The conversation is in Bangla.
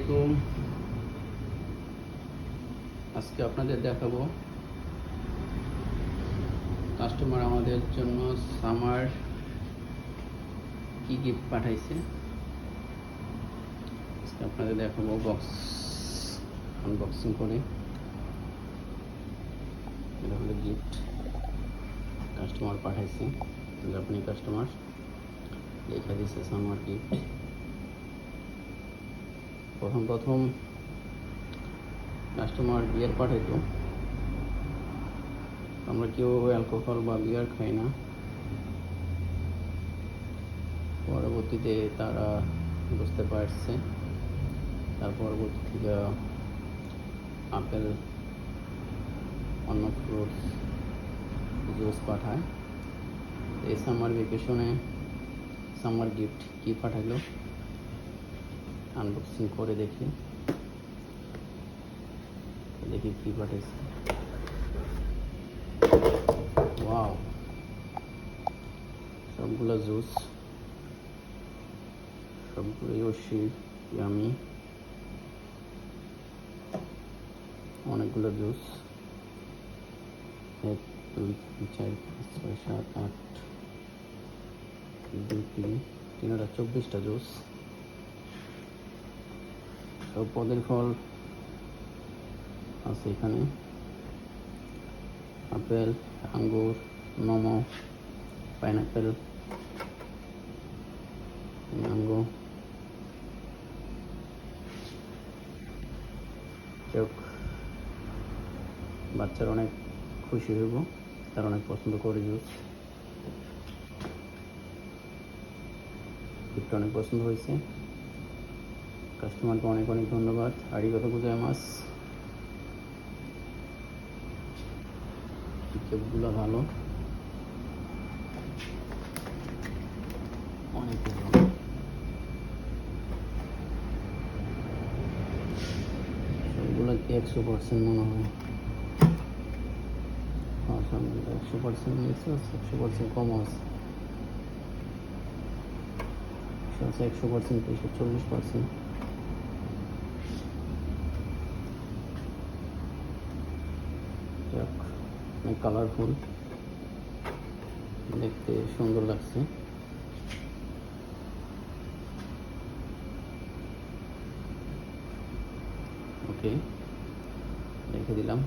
আলাইকুম। আজকে আপনাদের দেখাবো কাস্টমার আমাদের জন্য সামার কি গিফট পাঠাইছে। আজকে আপনাদের দেখাবো বক্স আনবক্সিং করে। এটা হলো গিফট কাস্টমার পাঠাইছে, জাপানি কাস্টমার লেখা দিয়েছে সামার গিফট। প্রথম কাস্টমার বিয়ার পাঠাইতো। আমরা কেউ অ্যালকোহল বা বিয়ার খাই না। পরবর্তীতে তারা বুঝতে পারছে, তার পরবর্তী থেকে আপেল অন্য ফ্রুটস জুস পাঠায়। এই সামার ভ্যাকেশনে সামার গিফট কি পাঠাইলো আনবক্সিং করে দেখি কি পাঠাইছে। ওয়াও, সবগুলো জুস, সবগুলো ইয়োশি ইয়ামি, অনেকগুলো জুস। 1 2 3 4 5 6 7 8 2 3 24টা জুস। সব পদের ফল আছে এখানে, আপেল, আঙ্গুর, মোমো, পাইনাপেল, ম্যাঙ্গো। বাচ্চারা অনেক খুশি হইব, তারা অনেক পছন্দ করে জুস। গিফট অনেক পছন্দ হয়েছে। কাস্টমারকে অনেক অনেক ধন্যবাদ। আরিগাতো গোজাইমাসু। কেকগুলো ভালো, অনেক ভালো। সবগুলো 100% মনে হয়। 100% মিক্স আছে, 100% কম আছে। 100% 40%। অনেক কালারফুল, দেখতে সুন্দর লাগছে। ওকে, রেখে দিলাম।